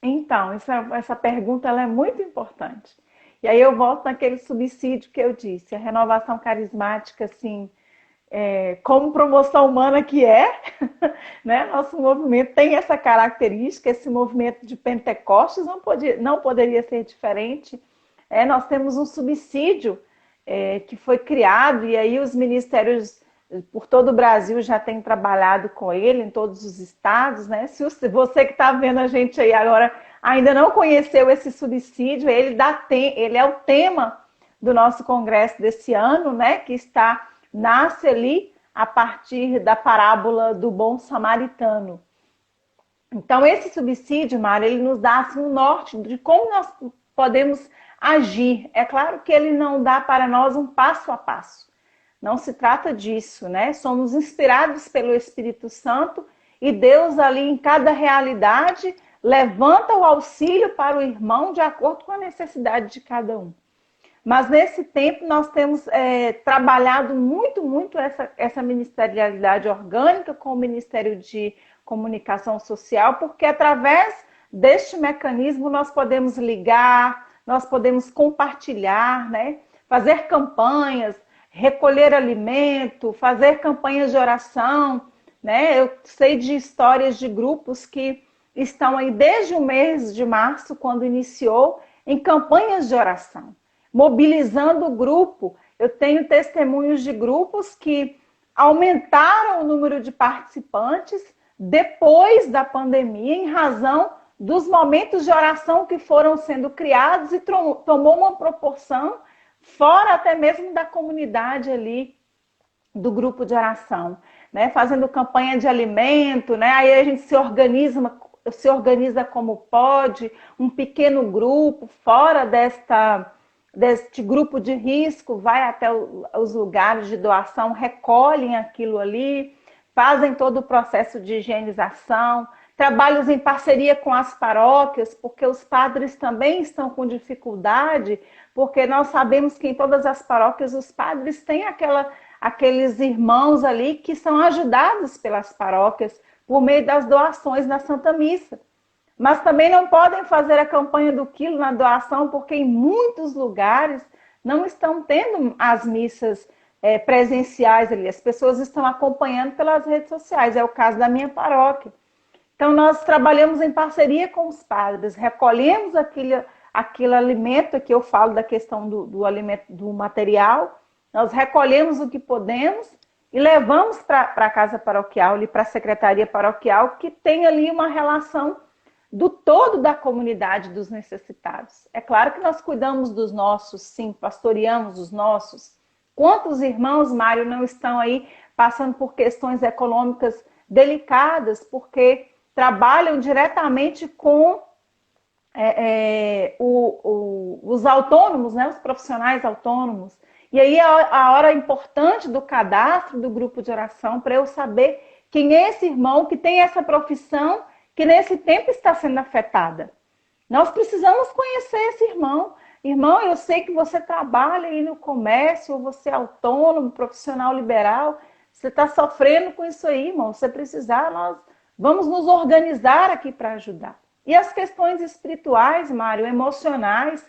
Então, essa pergunta ela é muito importante. E aí eu volto naquele subsídio que eu disse, a renovação carismática, assim, como promoção humana que é, né? Nosso movimento tem essa característica, esse movimento de Pentecostes não poderia ser diferente. Nós temos um subsídio que foi criado, e aí os ministérios por todo o Brasil já têm trabalhado com ele, em todos os estados, né? Se você que está vendo a gente aí agora ainda não conheceu esse subsídio, ele é o tema do nosso congresso desse ano, né? Que nasce ali a partir da parábola do bom samaritano. Então, esse subsídio, Mário, ele nos dá assim, um norte de como nós podemos agir. É claro que ele não dá para nós um passo a passo. Não se trata disso, né? Somos inspirados pelo Espírito Santo e Deus ali em cada realidade levanta o auxílio para o irmão de acordo com a necessidade de cada um. Mas nesse tempo nós temos trabalhado muito, muito essa ministerialidade orgânica com o Ministério de Comunicação Social, porque através deste mecanismo nós podemos ligar, nós podemos compartilhar, né? Fazer campanhas, recolher alimento, fazer campanhas de oração, né? Eu sei de histórias de grupos que estão aí desde o mês de março, quando iniciou, em campanhas de oração, mobilizando o grupo. Eu tenho testemunhos de grupos que aumentaram o número de participantes depois da pandemia, em razão dos momentos de oração que foram sendo criados, e tomou uma proporção fora até mesmo da comunidade ali do grupo de oração, né? Fazendo campanha de alimento, né? Aí a gente se organiza como pode, um pequeno grupo fora deste grupo de risco, vai até os lugares de doação, recolhem aquilo ali, fazem todo o processo de higienização. trabalhos em parceria com as paróquias, porque os padres também estão com dificuldade, porque nós sabemos que em todas as paróquias os padres têm aqueles irmãos ali que são ajudados pelas paróquias por meio das doações na Santa Missa. Mas também não podem fazer a campanha do quilo na doação, porque em muitos lugares não estão tendo as missas presenciais ali. As pessoas estão acompanhando pelas redes sociais. É o caso da minha paróquia. Então, nós trabalhamos em parceria com os padres, recolhemos aquele alimento, aqui eu falo da questão do alimento, do material, nós recolhemos o que podemos e levamos para a casa paroquial, para a secretaria paroquial, que tem ali uma relação do todo da comunidade dos necessitados. É claro que nós cuidamos dos nossos, sim, pastoreamos os nossos. Quantos irmãos, Mário, não estão aí passando por questões econômicas delicadas, porque trabalham diretamente com os autônomos, né, os profissionais autônomos. E aí a hora importante do cadastro do grupo de oração para eu saber quem é esse irmão que tem essa profissão que nesse tempo está sendo afetada. Nós precisamos conhecer esse irmão. Irmão, eu sei que você trabalha aí no comércio, ou você é autônomo, profissional liberal, você está sofrendo com isso aí, irmão. Se precisar, nós vamos nos organizar aqui para ajudar. E as questões espirituais, Mário, emocionais,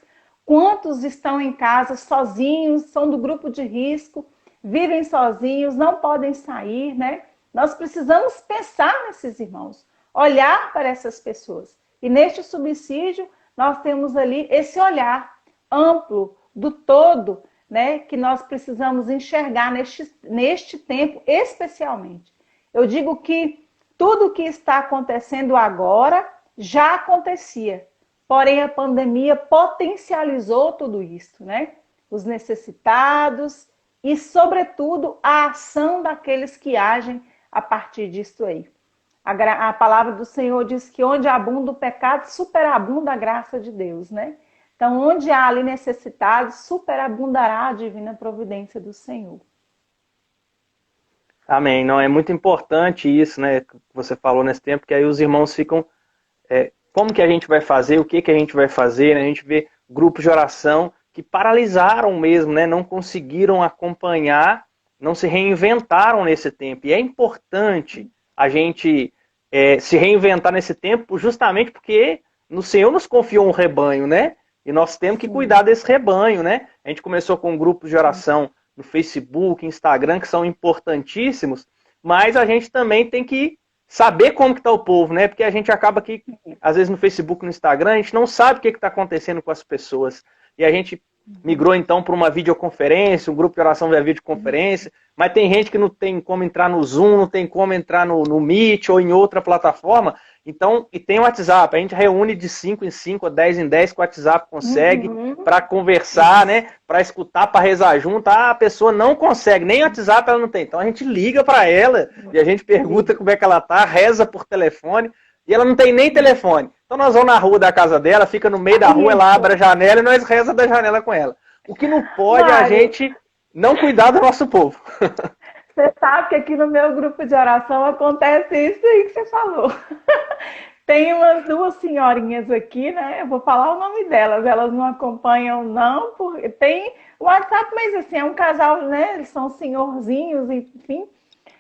quantos estão em casa sozinhos, são do grupo de risco, vivem sozinhos, não podem sair, né? Nós precisamos pensar nesses irmãos, olhar para essas pessoas. E neste subsídio, nós temos ali esse olhar amplo do todo, né, que nós precisamos enxergar neste tempo, especialmente. Eu digo que tudo o que está acontecendo agora já acontecia, porém a pandemia potencializou tudo isso, né? Os necessitados e, sobretudo, a ação daqueles que agem a partir disso aí. A palavra do Senhor diz que onde abunda o pecado, superabunda a graça de Deus, né? Então, onde há ali necessitados, superabundará a divina providência do Senhor. Amém. Não, é muito importante isso, né, que você falou nesse tempo, que aí os irmãos ficam, como que a gente vai fazer, o que que a gente vai fazer, né? A gente vê grupos de oração que paralisaram mesmo, né, não conseguiram acompanhar, não se reinventaram nesse tempo. E é importante a gente se reinventar nesse tempo justamente porque o Senhor nos confiou um rebanho, né? E nós temos que cuidar desse rebanho, né? A gente começou com grupos de oração no Facebook, Instagram, que são importantíssimos, mas a gente também tem que saber como que está o povo, né? Porque a gente acaba aqui, às vezes no Facebook, no Instagram, a gente não sabe o que está acontecendo com as pessoas. E a gente migrou então para uma videoconferência, um grupo de oração via videoconferência, mas tem gente que não tem como entrar no Zoom, não tem como entrar no Meet ou em outra plataforma. Então, e tem o WhatsApp, a gente reúne de 5 em 5, 10 em 10 que o WhatsApp consegue para conversar, né? Para escutar, para rezar junto. A pessoa não consegue, nem o WhatsApp ela não tem. Então a gente liga para ela e a gente pergunta como é que ela tá, reza por telefone e ela não tem nem telefone. Então nós vamos na rua da casa dela, fica no meio da rua, ela abre a janela e nós reza da janela com ela. O que não pode é a gente não cuidar do nosso povo. Você sabe que aqui no meu grupo de oração acontece isso aí que você falou. Tem umas duas senhorinhas aqui, né? Eu vou falar o nome delas, elas não acompanham, não, porque tem o WhatsApp, mas assim, é um casal, né? Eles são senhorzinhos, enfim.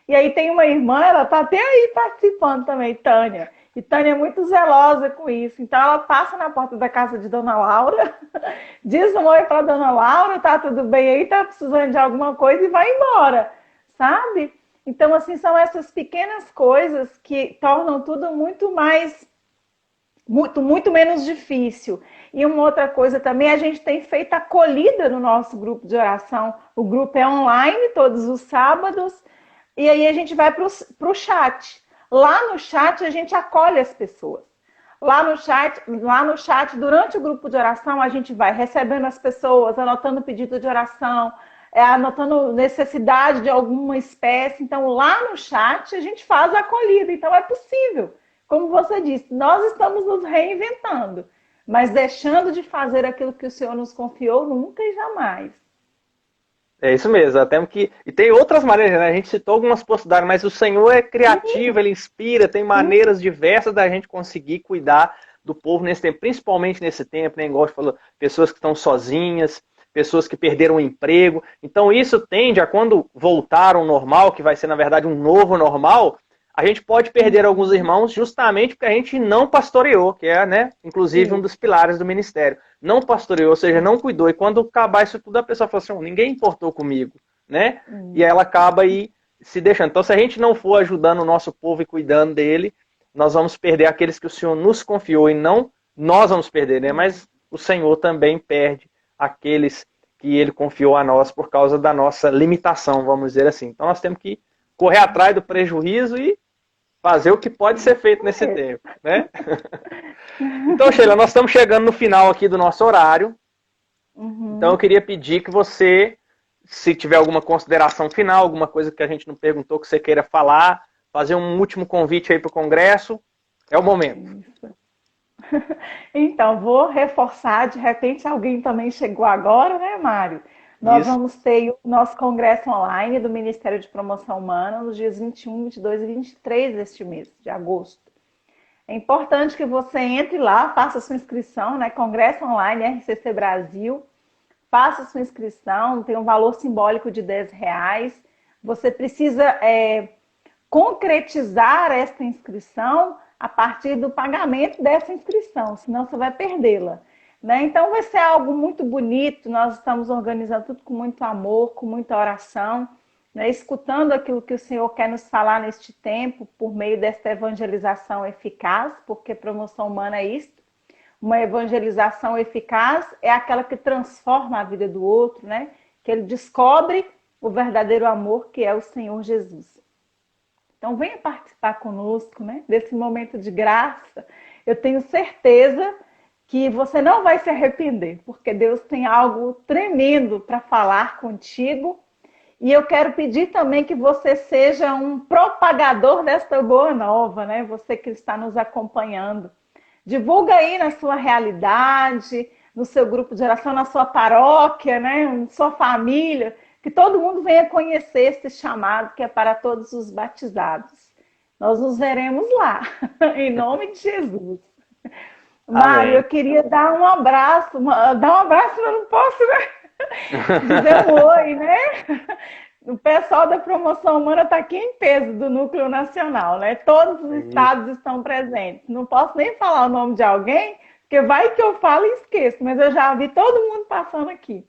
E aí tem uma irmã, ela tá até aí participando também, Tânia. E Tânia é muito zelosa com isso. Então ela passa na porta da casa de Dona Laura, diz um oi para Dona Laura, tá tudo bem aí, tá precisando de alguma coisa e vai embora. Sabe? Então, assim, são essas pequenas coisas que tornam tudo muito menos difícil. E uma outra coisa também, a gente tem feito acolhida no nosso grupo de oração. O grupo é online todos os sábados, e aí a gente vai para o chat. Lá no chat, a gente acolhe as pessoas. Lá no chat, durante o grupo de oração, a gente vai recebendo as pessoas, anotando pedido de oração, anotando necessidade de alguma espécie. Então, lá no chat, a gente faz a acolhida. Então, é possível. Como você disse, nós estamos nos reinventando, mas deixando de fazer aquilo que o Senhor nos confiou nunca e jamais. É isso mesmo, até que. E tem outras maneiras, né? A gente citou algumas possibilidades, mas o Senhor é criativo, ele inspira, tem Sim, maneiras diversas da gente conseguir cuidar do povo nesse tempo, principalmente nesse tempo, né? Igual você falou, pessoas que estão sozinhas, pessoas que perderam o emprego. Então isso tende a, quando voltar ao normal, que vai ser na verdade um novo normal, a gente pode perder alguns uhum, irmãos justamente porque a gente não pastoreou, que é, né, inclusive um isso, dos pilares do ministério. Não pastoreou, ou seja, não cuidou. E quando acabar isso tudo, a pessoa fala assim: ninguém importou comigo, né? E ela acaba aí se deixando. Então, se a gente não for ajudando o nosso povo e cuidando dele, nós vamos perder aqueles que o Senhor nos confiou e não nós vamos perder, né? Mas o Senhor também perde aqueles que ele confiou a nós por causa da nossa limitação, vamos dizer assim. Então, nós temos que correr atrás do prejuízo e fazer o que pode ser feito nesse é. tempo, né? Então, Sheila, nós estamos chegando no final aqui do nosso horário. Então, eu Uhum. queria pedir que você, se tiver alguma consideração final, alguma coisa que a gente não perguntou que você queira falar, fazer um último convite aí para o Congresso, é o momento. Isso. Então, vou reforçar, de repente alguém também chegou agora, né, Mário? Nós Isso. vamos ter o nosso congresso online do Ministério de Promoção Humana nos dias 21, 22 e 23 deste mês, de agosto. É importante que você entre lá, faça sua inscrição, né? Congresso Online RCC Brasil. Faça sua inscrição, tem um valor simbólico de R$ 10. Você precisa concretizar esta inscrição a partir do pagamento dessa inscrição, senão você vai perdê-la. Né? Então vai ser algo muito bonito, nós estamos organizando tudo com muito amor, com muita oração, né? Escutando aquilo que o Senhor quer nos falar neste tempo, por meio desta evangelização eficaz, porque promoção humana é isto. Uma evangelização eficaz é aquela que transforma a vida do outro, né? Que ele descobre o verdadeiro amor que é o Senhor Jesus. Então venha participar conosco, né? Desse momento de graça. Eu tenho certeza que você não vai se arrepender, porque Deus tem algo tremendo para falar contigo. E eu quero pedir também que você seja um propagador desta boa nova, né? Você que está nos acompanhando. Divulga aí na sua realidade, no seu grupo de oração, na sua paróquia, né? Na sua família, que todo mundo venha conhecer esse chamado que é para todos os batizados. Nós nos veremos lá, em nome de Jesus. Mário, eu Amém. queria dar um abraço, dar um abraço, mas não posso, né? Dizer um oi, né? O pessoal da promoção humana está aqui em peso do Núcleo Nacional, né? Todos os estados estão presentes. Não posso nem falar o nome de alguém, porque vai que eu falo e esqueço, mas eu já vi todo mundo passando aqui.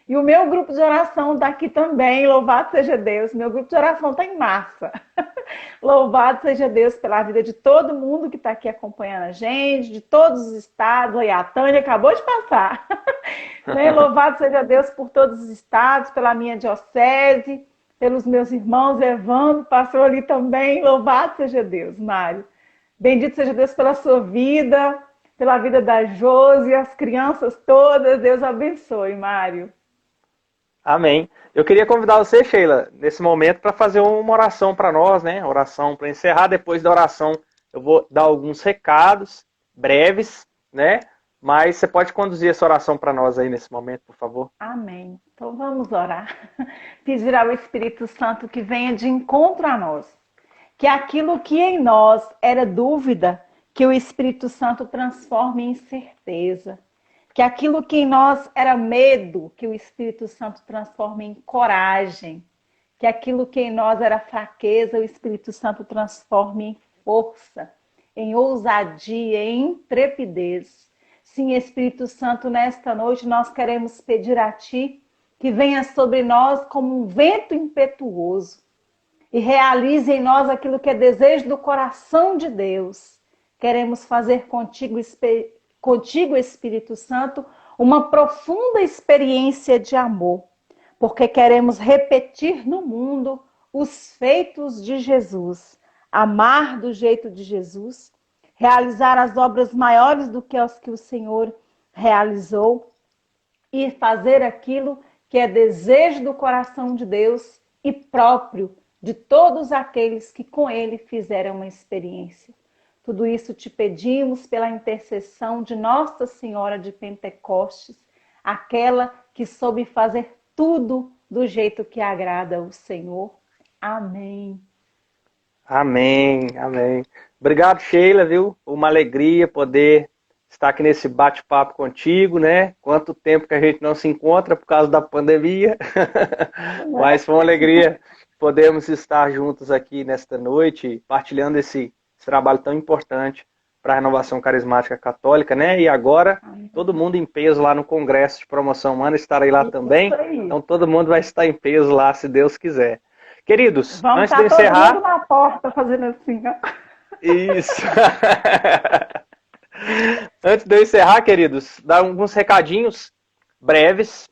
E o meu grupo de oração está aqui também, louvado seja Deus. Meu grupo de oração está em massa. Louvado seja Deus pela vida de todo mundo que está aqui acompanhando a gente, de todos os estados. Aí a Tânia acabou de passar. Né? Louvado seja Deus por todos os estados, pela minha diocese, pelos meus irmãos. Evandro passou ali também. Louvado seja Deus, Mário. Bendito seja Deus pela sua vida, pela vida da Josi, as crianças todas. Deus abençoe, Mário. Amém. Eu queria convidar você, Sheila, nesse momento, para fazer uma oração para nós, né? Oração para encerrar. Depois da oração, eu vou dar alguns recados breves, né? Mas você pode conduzir essa oração para nós aí nesse momento, por favor. Amém. Então vamos orar. Pedir ao Espírito Santo que venha de encontro a nós. Que aquilo que em nós era dúvida, que o Espírito Santo transforme em certeza. Que aquilo que em nós era medo, que o Espírito Santo transforme em coragem. Que aquilo que em nós era fraqueza, o Espírito Santo transforme em força, em ousadia, em intrepidez. Sim, Espírito Santo, nesta noite nós queremos pedir a Ti que venha sobre nós como um vento impetuoso e realize em nós aquilo que é desejo do coração de Deus. Queremos fazer contigo, Espírito Santo, uma profunda experiência de amor, porque queremos repetir no mundo os feitos de Jesus, amar do jeito de Jesus, realizar as obras maiores do que as que o Senhor realizou e fazer aquilo que é desejo do coração de Deus e próprio de todos aqueles que com Ele fizeram uma experiência. Tudo isso te pedimos pela intercessão de Nossa Senhora de Pentecostes, aquela que soube fazer tudo do jeito que agrada o Senhor. Amém. Amém, amém. Obrigado, Sheila, viu? Uma alegria poder estar aqui nesse bate-papo contigo, né? Quanto tempo que a gente não se encontra por causa da pandemia. Mas foi uma alegria podermos estar juntos aqui nesta noite, partilhando esse trabalho tão importante para a renovação carismática católica, né? E agora, todo mundo em peso lá no Congresso de Promoção Humana, estarei lá também. Então todo mundo vai estar em peso lá, se Deus quiser. Queridos, vamos antes de eu estar encerrar... todo mundo na porta fazendo assim, ó. Isso. Antes de eu encerrar, queridos, dar alguns recadinhos breves.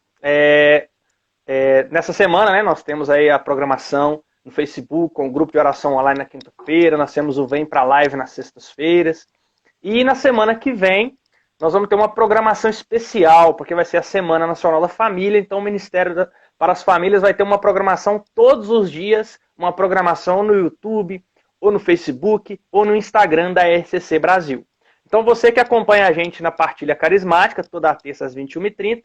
Nessa semana, né, nós temos aí a programação no Facebook, com o grupo de oração online na quinta-feira, nós temos o Vem Pra Live nas sextas-feiras. E na semana que vem, nós vamos ter uma programação especial, porque vai ser a Semana Nacional da Família, então o Ministério para as Famílias vai ter uma programação todos os dias, uma programação no YouTube, ou no Facebook, ou no Instagram da RCC Brasil. Então você que acompanha a gente na Partilha Carismática, toda terça às 21h30,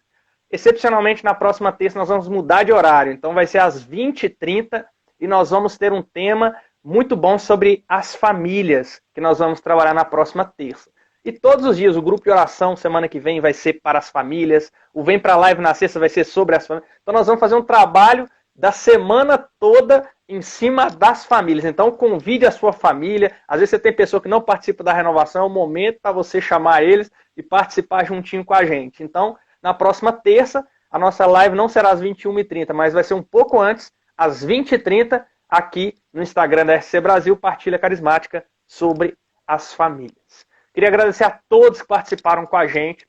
excepcionalmente na próxima terça nós vamos mudar de horário, então vai ser às 20h30 e nós vamos ter um tema muito bom sobre as famílias, que nós vamos trabalhar na próxima terça. E todos os dias, o grupo de oração, semana que vem, vai ser para as famílias, o Vem Pra Live na sexta vai ser sobre as famílias. Então nós vamos fazer um trabalho da semana toda em cima das famílias. Então convide a sua família. Às vezes você tem pessoa que não participa da renovação, é o momento para você chamar eles e participar juntinho com a gente. Então, na próxima terça, a nossa live não será às 21h30, mas vai ser um pouco antes, às 20h30, aqui no Instagram da RCC Brasil, Partilha Carismática sobre as famílias. Queria agradecer a todos que participaram com a gente.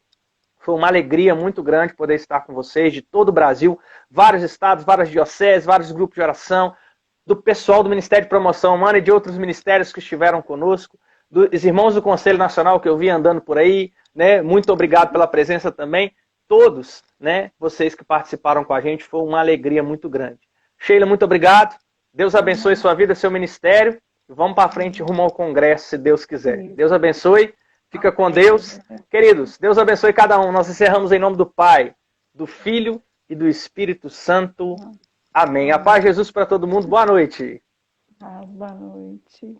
Foi uma alegria muito grande poder estar com vocês, de todo o Brasil, vários estados, várias dioceses, vários grupos de oração, do pessoal do Ministério de Promoção Humana e de outros ministérios que estiveram conosco, dos irmãos do Conselho Nacional que eu vi andando por aí, né? Muito obrigado pela presença também. Todos, né, vocês que participaram com a gente, foi uma alegria muito grande. Sheila, muito obrigado. Deus abençoe sua vida, seu ministério. Vamos para frente rumo ao Congresso, se Deus quiser. Deus abençoe. Fica com Deus. Queridos, Deus abençoe cada um. Nós encerramos em nome do Pai, do Filho e do Espírito Santo. Amém. A paz de Jesus para todo mundo. Boa noite. Boa noite.